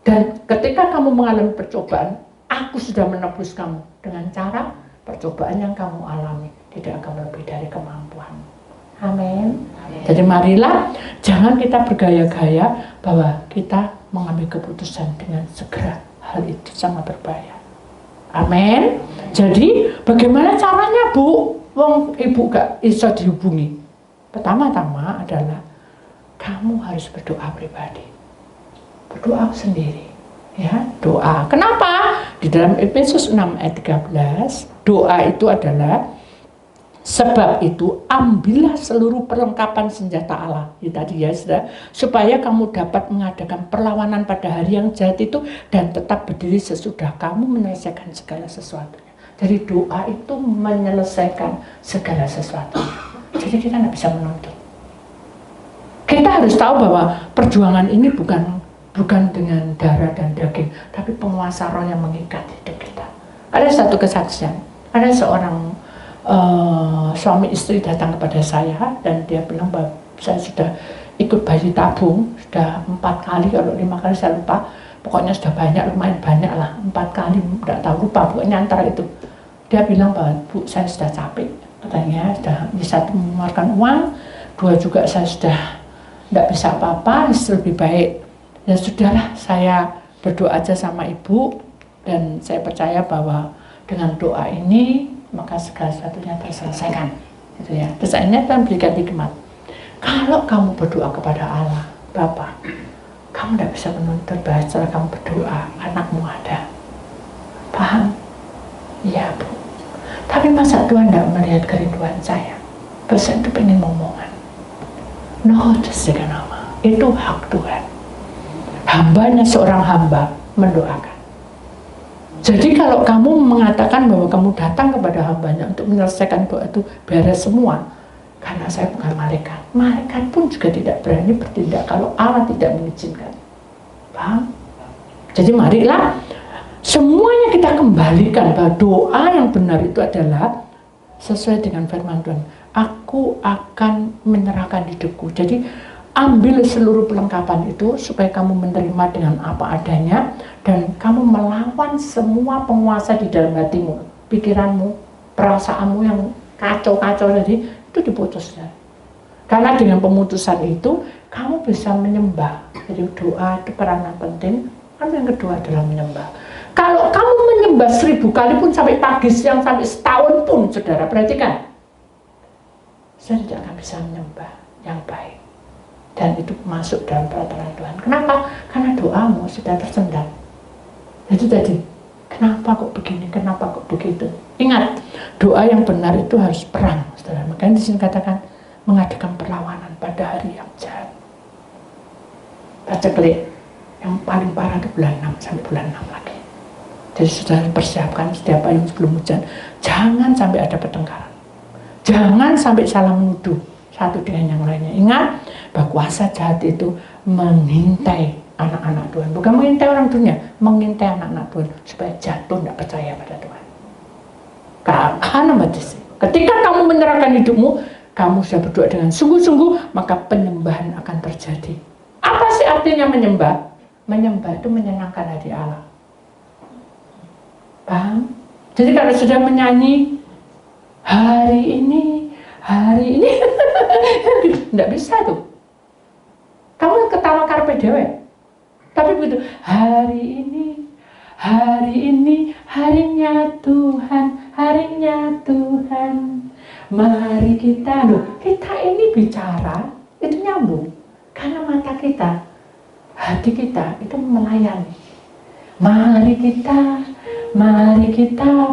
Dan ketika kamu mengalami percobaan, aku sudah menebus kamu dengan cara percobaan yang kamu alami tidak akan lebih dari kemampuanmu. Amin. Jadi marilah jangan kita bergaya-gaya bahwa kita mengambil keputusan dengan segera. Hal itu sangat berbahaya. Amin. Jadi bagaimana caranya, Bu? Wong ibu gak bisa dihubungi. Pertama-tama adalah kamu harus berdoa pribadi. Berdoa sendiri. Ya, doa. Kenapa? Di dalam Efesus 6 ayat 13, doa itu adalah sebab itu ambillah seluruh perlengkapan senjata Allah. Ya, tadi ya, saudara, supaya kamu dapat mengadakan perlawanan pada hari yang jahat itu dan tetap berdiri sesudah kamu menyelesaikan segala sesuatunya. Jadi doa itu menyelesaikan segala sesuatu. Jadi kita tidak bisa menuntut. Kita harus tahu bahwa perjuangan ini bukan dengan darah dan daging, tapi penguasa roh yang mengikat hidup kita. Ada satu kesaksian, ada seorang suami istri datang kepada saya dan dia bilang bahwa saya sudah ikut bayi tabung sudah 4 kali, kalau 5 kali saya lupa, pokoknya sudah banyak, lumayan banyak lah, 4 kali tidak tahu, lupa, pokoknya antara itu. Dia bilang bahwa Bu, saya sudah capek, katanya sudah bisa mengeluarkan uang, 2 juga saya sudah tidak bisa apa-apa, lebih baik ya sudahlah, saya berdoa aja sama ibu dan saya percaya bahwa dengan doa ini maka segala sesuatunya terselesaikan, gitu ya. Terus akhirnya Tuhan berikan hikmat. Kalau kamu berdoa kepada Allah, Bapa, kamu tidak bisa menuntut bahwa setelah kamu berdoa anakmu ada. Paham? Iya, Bu. Tapi masa Tuhan tidak melihat kerinduan saya? Bahasa itu pengen ngomongan. No, itu hak Tuhan. Hambanya seorang hamba mendoakan. Jadi kalau kamu mengatakan bahwa kamu datang kepada hambanya untuk menyelesaikan doa itu beres semua, karena saya bukan malaikat. Malaikat pun juga tidak berani bertindak kalau Allah tidak mengizinkan. Paham? Jadi marilah semuanya kita kembalikan bahwa doa yang benar itu adalah sesuai dengan firman Tuhan. Aku akan menyerahkan hidupku. Jadi ambil seluruh perlengkapan itu supaya kamu menerima dengan apa adanya dan kamu melawan semua penguasa di dalam hatimu, pikiranmu, perasaanmu yang kacau-kacau tadi itu diputus. Karena dengan pemutusan itu kamu bisa menyembah. Jadi doa itu peranan penting. Kan yang kedua adalah menyembah. Kalau kamu menyembah 1000 kali pun sampai pagi siang sampai setahun pun, saudara perhatikan, saya tidak akan bisa menyembah yang baik. dan itu masuk dalam peraturan Tuhan. Kenapa? Karena doamu sudah tersendat. Itu tadi, kenapa kok begini, kenapa kok begitu. Ingat, doa yang benar itu harus perang, saudara. Makanya di sini katakan mengadakan perlawanan pada hari yang jahat. Baca klik, yang paling parah itu bulan 6 sampai bulan 6 lagi. Jadi sudah persiapkan setiap payung sebelum hujan. Jangan sampai ada pertengkaran. Jangan sampai salah menuduh satu dengan yang lainnya. Ingat bahwa kuasa jahat itu mengintai anak-anak Tuhan. Bukan mengintai orang dunia, mengintai anak-anak Tuhan supaya jatuh tidak percaya pada Tuhan. Karena ketika kamu menyerahkan hidupmu, kamu sudah berdoa dengan sungguh-sungguh, maka penyembahan akan terjadi. Apa sih artinya menyembah? Menyembah itu menyenangkan hati Allah. Paham? Jadi kalau sudah menyanyi hari ini tidak bisa tuh. Kamu ketawa karpe dewe. Tapi begitu, hari ini harinya Tuhan. Mari kita ini bicara, itu nyambung. Karena mata kita, hati kita itu melayani. Mari kita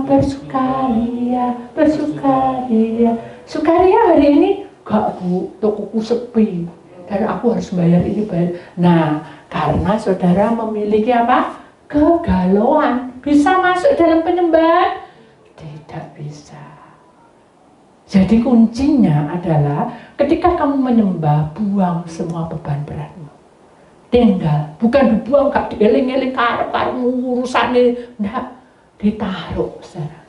bersukaria. Sukaria hari ini, gak bu, tokoku sepi. Dan aku harus bayar ini, bayar. Nah, karena saudara memiliki apa? Kegalauan. Bisa masuk dalam penyembahan? Tidak bisa. Jadi kuncinya adalah ketika kamu menyembah, buang semua beban beratmu. Tinggal, bukan dibuang, gak dieling-eling karep-karepmu urusannya. Enggak, ditaruh, saudara.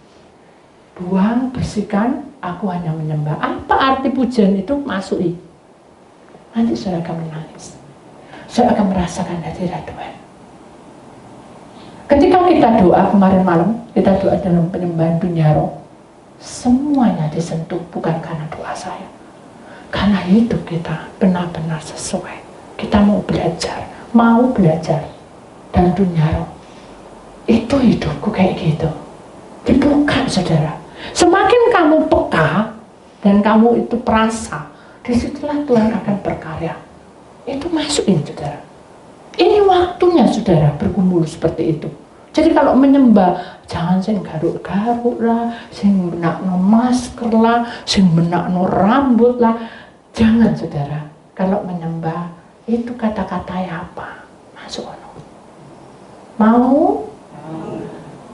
Buang, bersihkan, aku hanya menyembah. Apa arti pujian itu? Masuki. Nanti saudara akan menangis. Saudara akan merasakan hadirat Tuhan. Ketika kita doa kemarin malam, kita doa dalam penyembahan dunia roh, semuanya disentuh bukan karena doa saya. Karena hidup kita benar-benar sesuai. Kita mau belajar dalam dunia roh. Itu hidupku kayak gitu. Dibuka, saudara. Semakin kamu peka dan kamu itu perasa, disitulah Tuhan akan berkarya. Itu masukin, saudara. Ini waktunya, saudara, bergumul seperti itu. Jadi kalau menyembah, jangan sing garuk-garuk lah, sing benakno masker lah, sing benakno rambut lah. Jangan, saudara. Kalau menyembah, itu kata-katanya apa? Masuk ono. Mau?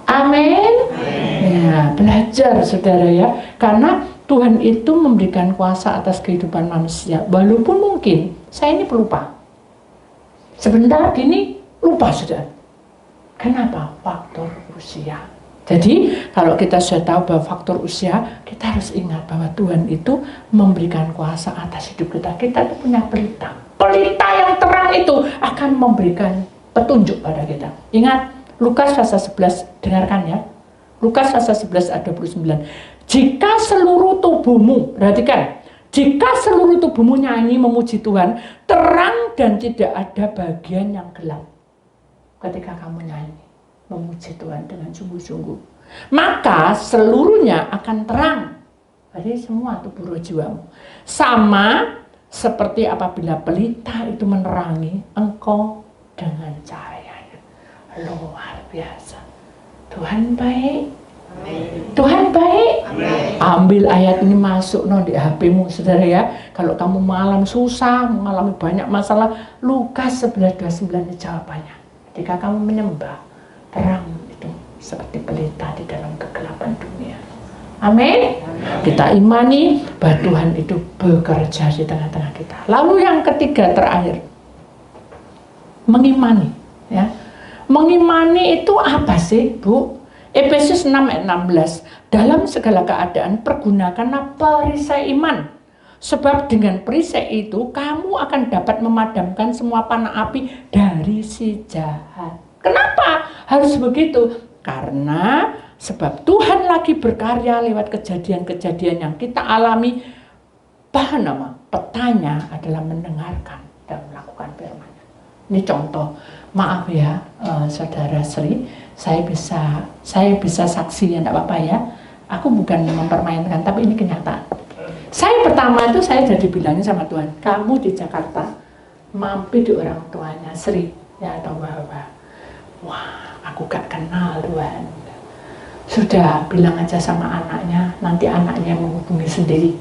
Amin. Ya, belajar, saudara, ya. Karena Tuhan itu memberikan kuasa atas kehidupan manusia. Walaupun mungkin saya ini pelupa. Sebentar gini lupa, saudara. Kenapa? Faktor usia. Jadi kalau kita sudah tahu bahwa faktor usia, kita harus ingat bahwa Tuhan itu memberikan kuasa atas hidup kita. Kita itu punya pelita. Pelita yang terang itu akan memberikan petunjuk pada kita. Ingat Lukas pasal 11, dengarkan ya. Lukas pasal 11 ayat 29. Jika seluruh tubuhmu, perhatikan, jika seluruh tubuhmu nyanyi memuji Tuhan, terang dan tidak ada bagian yang gelap. Ketika kamu nyanyi memuji Tuhan dengan sungguh-sungguh, maka seluruhnya akan terang. Jadi semua tubuh roh jiwamu. Sama seperti apabila pelita itu menerangi engkau dengan cahayanya. Luar biasa. Tuhan baik. Tuhan baik. Ambil ayat ini masuk di HP-mu, saudara, ya. Kalau kamu mengalami susah, mengalami banyak masalah, Lukas 11:29 itu jawabannya. Ketika kamu menyembah, terang itu seperti pelita di dalam kegelapan dunia. Amin. Kita imani bahwa Tuhan itu bekerja di tengah-tengah kita. Lalu yang ketiga terakhir, mengimani, ya. Mengimani itu apa sih, Bu? Efesus 6 ayat 16. Dalam segala keadaan pergunakanlah perisai iman. Sebab dengan perisai itu kamu akan dapat memadamkan semua panah api dari si jahat. Kenapa harus begitu? Karena sebab Tuhan lagi berkarya lewat kejadian-kejadian yang kita alami. Petanya adalah mendengarkan dan melakukan firman. Ini contoh. Maaf ya, saudara Sri, saya bisa saksi ya, enggak apa-apa ya. Aku bukan mempermainkan, tapi ini kenyataan. Saya pertama itu saya jadi bilangin sama Tuhan, kamu di Jakarta mampir di orang tuanya Sri ya atau Bapak. Wah, aku gak kenal Tuhan. Sudah bilang aja sama anaknya, nanti anaknya menghubungi sendiri.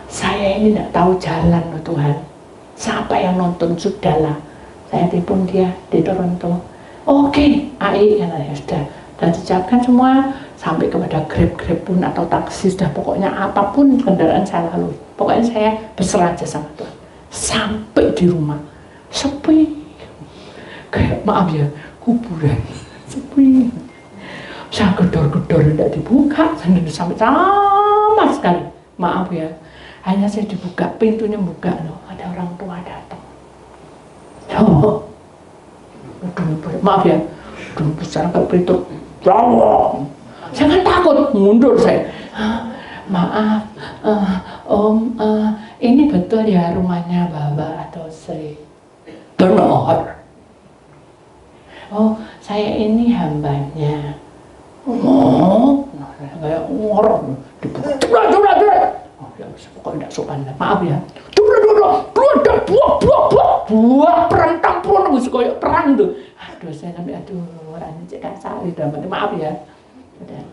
Saya ini tidak tahu jalan loh Tuhan. Siapa yang nonton sudahlah. Saya telepon dia di Toronto. Oke, AI ya sudah. Dan disiapkan semua sampai kepada Grab pun atau taksi sudah, pokoknya apapun kendaraan saya lalui. Pokoknya saya berserah aja sama Tuhan. Sampai di rumah sepi. Kayak maaf ya, kuburan sepi. Saya gedor-gedor tidak dibuka, sampai sama sekali. Maaf ya, hanya saya dibuka, pintunya buka loh, ada orang tua datang. Oh, maaf ya, dulu besar kayak pintu. Jangan takut, mundur saya. Maaf, Om, ini betul ya rumahnya Bapak atau Sri? Benar. Oh, saya ini hambanya. Oh, kayak ngorok, dibuka, oh ya, pokoknya tidak sopan. Maaf ya. Buah perantang pun harus kayak perang tuh. Aduh, saya sampai orangnya cek kasar, maaf ya. Udah.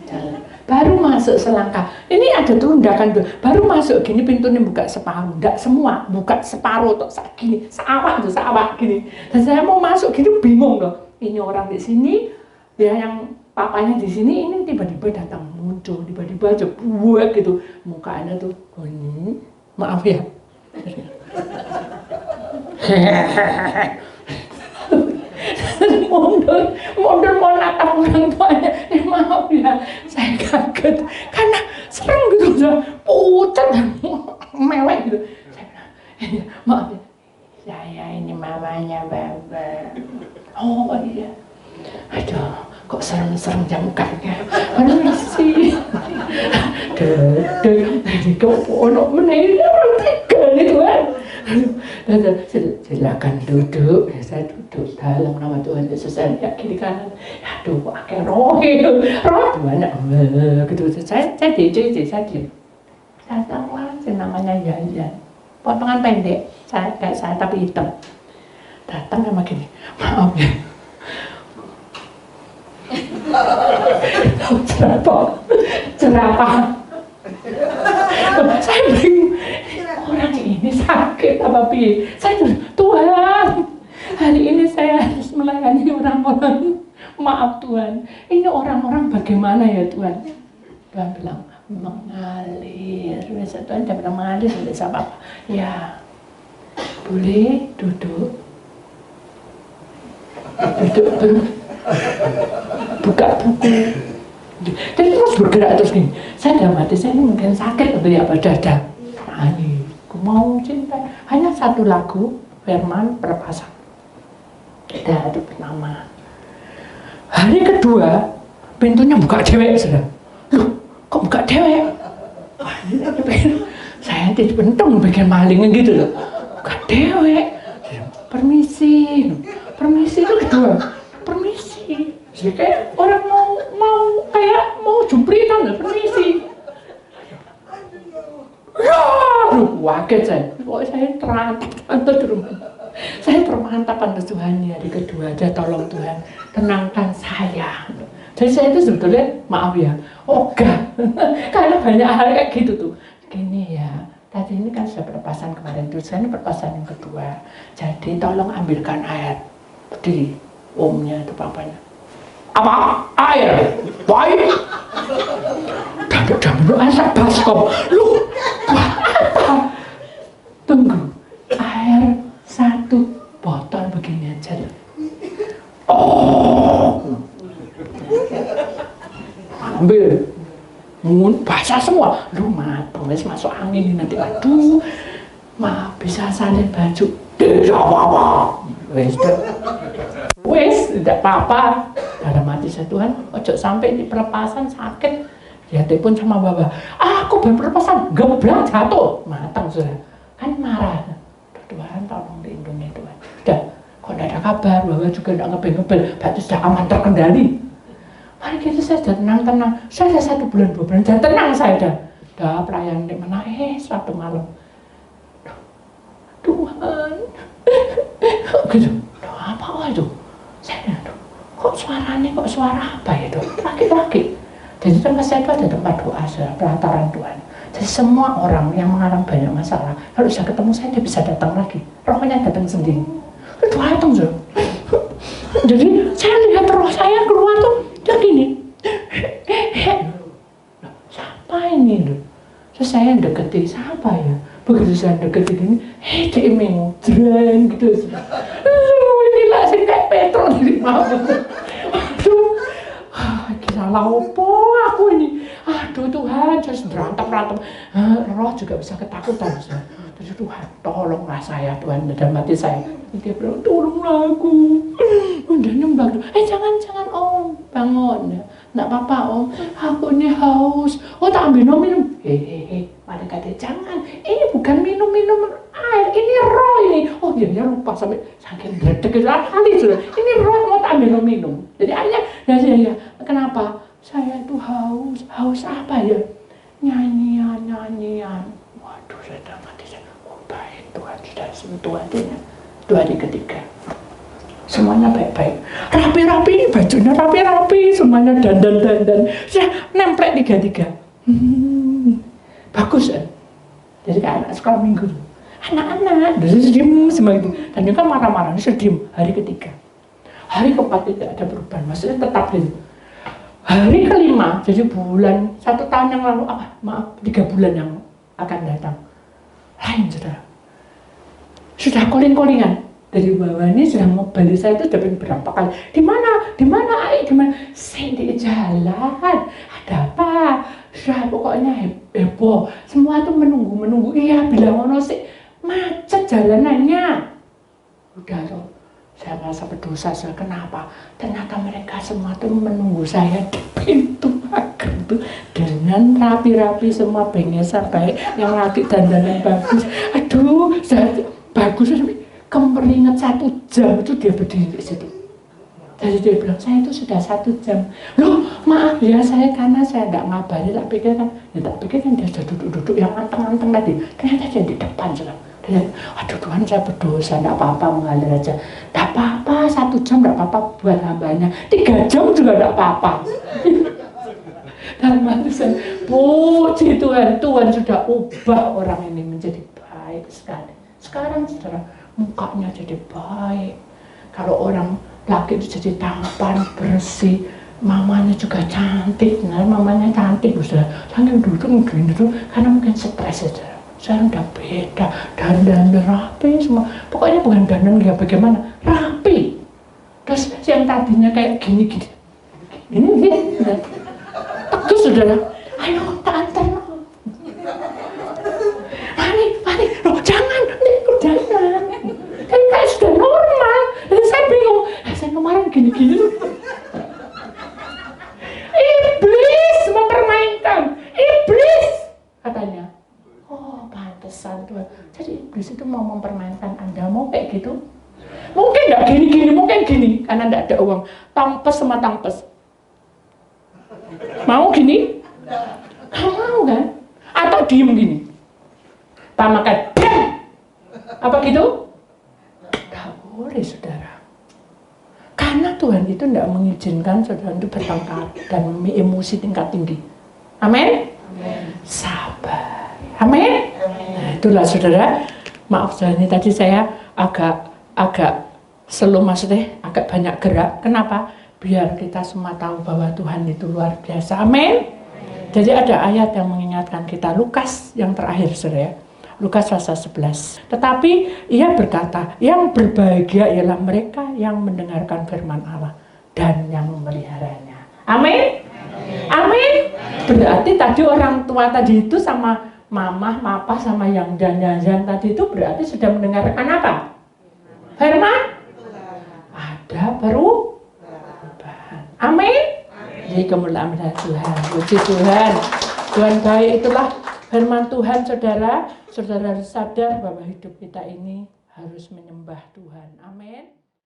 Jalan. Baru masuk selangkah. Ini ada tundakan tuh. Baru masuk gini pintunya buka separuh, enggak semua, buka separuh atau gini, seawak gini. Dan saya mau masuk gini bingung loh. Ini orang di sini, dia yang papanya di sini, ini tiba-tiba datang muncul, tiba-tiba aja buat gitu, mukanya tuh, ini, maaf ya. mundur mau natap orang tuanya, maaf ya, saya kaget karena serem gitu, pucat dan mewek gitu. Saya bilang, maaf ya, saya ini mamanya Bapak. Oh iya, aduh, kok serem-serem jam mukanya, permisi. Kok ono meneh orang tiga gitu kan. Silakan duduk. Ya, saya duduk dalam nama Tuhan Yesus. Saya lihat kiri kanan. Aduh, kok akeh roh banyak gitu. Saya DJ. Saya tahu aja namanya Yayan. Potongan pendek. Saya kayak saya tapi hitam. Datang sama gini. Maaf ya. Jerapah. Saya bingung. Orang ini sakit apa piye? Saya Tuhan, hari ini saya harus melayani orang-orang. Maaf Tuhan, ini orang-orang bagaimana ya Tuhan? Tuhan bilang mengalir. Biasa Tuhan tidak pernah mengalir tidak apa-apa. Ya, boleh duduk. Duduk. Buka buku. Dan terus bergerak terus gini. Saya dalam hati saya ini mungkin sakit atau ya apa dada. Nyanyi. Mau cinta, hanya satu lagu firman perlepasan. Tidak ada nama. Hari kedua pintunya buka dewek sudah. Loh, kok buka dewek? Saya dibentung bagian malingnya gitu loh. Buka dewek. Permisi itu kedua. Permisi. Jadi kayak orang mau jumpritan loh, permisi. Ya, waket saya. Pokoknya saya terantap di rumah. Saya termantapkan Tuhan ya. Hari kedua aja tolong Tuhan tenangkan saya. Jadi saya itu sebetulnya maaf ya, ogah. Karena banyak hal kayak gitu tuh. Gini ya, tadi ini kan sudah perlepasan kemarin tuh. Saya ini perlepasan yang kedua. Jadi tolong ambilkan air. Berdiri, omnya itu papanya. Apa? Air? Baik. Dan minum air baskom. Lu, buat apa? Tunggu, air 1 botol begini aja. Oh, ambil, basah semua. Lu mateng, masuk angin ini nanti. Aduh, maaf bisa salin baju. Tidak apa-apa. Wes, tidak apa-apa. Dalam hati saya Tuhan, ojo sampai di perlepasan sakit. Ya telepon sama Bapak, aku berperlepasan, gebrak jatuh, matang sudah. Kan marah. Tuhan tolong lindungi Tuhan. Udah, kok tidak ada kabar, Bapak juga tidak ngebel-ngebel, berarti sudah aman terkendali. Mari gitu saya sudah tenang. Saya sudah 1 bulan 2 bulan, sudah tenang saya dah pelayan di mana, suatu malam. Tuhan, Apa itu? Saya bilang, kok suara apa ya dok? Laki-laki. Jadi tempat saya itu ada tempat doa, pelataran Tuhan. Jadi semua orang yang mengalami banyak masalah, kalau sudah ketemu saya, dia bisa datang lagi. Rohnya datang sendiri. Datang sudah. Jadi saya lihat roh saya keluar tuh, dia gini. Siapa ini loh? Terus saya deketi, siapa ya? Begitu saya deketi gini, dia mengudran gitu. Inilah sih kayak petrol dari mabuk. Aduh, gila apa aku ini? Aduh Tuhan, terus berantem. Roh juga bisa ketakutan. Terus Tuhan, tolonglah saya Tuhan, dalam hati saya. Dia bilang, tolonglah aku. Udah nyembah. Jangan Om, bangun. Nggak apa-apa Om, aku ini haus. Oh tak ambil minum. Malaikat dia, jangan. Ini bukan minum air, ini roh ini. Oh iya lupa sampai saking gledek kali sudah. Ini roh mau tak ambil minum. Jadi akhirnya, ya. Kenapa? Saya itu haus apa ya? Nyanyian. Waduh, saya dalam hati saya, oh baik Tuhan sudah sentuh hatinya. Itu hari ketiga. Semuanya baik-baik, rapi-rapi, bajunya rapi-rapi, semuanya dandan. Saya nemplek tiga. Bagus kan? Jadi kayak anak sekolah minggu, anak-anak, diem semua itu. Dan juga marah-marah, sedih. Hari ketiga, hari keempat tidak ada perubahan, maksudnya tetap gitu. Hari kelima, jadi bulan 1 tahun yang lalu, 3 bulan yang akan datang, lain sudah calling-callingan. Dari bawah ini sudah mau balik saya itu dapat berapa kali. Di mana? Saya di jalan. Ada apa? Sudah pokoknya heboh. Semua tuh menunggu. Iya, bilang ono sih macet jalanannya. Udah loh. Saya merasa berdosa. Kenapa? Ternyata mereka semua tuh menunggu saya di pintu pagar itu dengan rapi-rapi semua bengesan baik, yang lagi dandanan bagus. Aduh, saya bagus sampai kemeringat 1 jam itu dia berdiri di situ. Jadi dia bilang, saya itu sudah 1 jam. Loh, maaf ya karena saya nggak ngabari, tak pikir kan dia sudah duduk yang anteng-anteng tadi. Ternyata dia di depan sudah. Aduh Tuhan, saya berdosa, nggak apa-apa, mengalir aja. Nggak apa-apa, 1 jam nggak apa-apa buat hambanya. 3 jam juga nggak apa-apa. Dalam hati saya, puji Tuhan sudah ubah orang ini menjadi baik sekali. Sekarang saudara, mukanya jadi baik. Kalau orang laki itu jadi tampan, bersih, mamanya juga cantik. Mamanya cantik, sudah sambil duduk gini tuh, karena mungkin stres saja. Sekarang udah beda, dandan rapi semua. Pokoknya bukan dandan kayak bagaimana, rapi. Terus yang tadinya kayak gini. Terus saudara, ayo tak antar. Mari, loh jangan. Kan kayak sudah normal. Dan saya bingung, saya kemarin gini. Iblis mempermainkan, iblis katanya. Oh pantesan Tuhan. Jadi iblis itu mau mempermainkan Anda, mau kayak gitu. Mungkin nggak gini, mungkin gini, karena nggak ada uang. Tampes sama tampes. Mau gini? Nggak mau kan? Atau diem gini? Makan diam. Apa gitu? Nggak boleh saudara. Karena Tuhan itu tidak mengizinkan saudara itu bertengkar dan emosi tingkat tinggi. Amin? Sabar. Amin? Nah, itulah saudara. Maaf saudara, ini tadi saya agak slow, maksudnya agak banyak gerak. Kenapa? Biar kita semua tahu bahwa Tuhan itu luar biasa. Amin? Jadi ada ayat yang mengingatkan kita, Lukas yang terakhir saudara. Lukas pasal 11. Tetapi ia berkata, yang berbahagia ialah mereka yang mendengarkan firman Allah dan yang memeliharanya. Amin? Amin? Berarti tadi orang tua tadi itu sama mama, papa, sama yang dan tadi itu berarti sudah mendengarkan apa? Firman? Ada perubahan. Amin? Jadi kemuliaan Tuhan. Puji Tuhan. Tuhan baik, itulah firman Tuhan saudara harus sadar bahwa hidup kita ini harus menyembah Tuhan. Amin.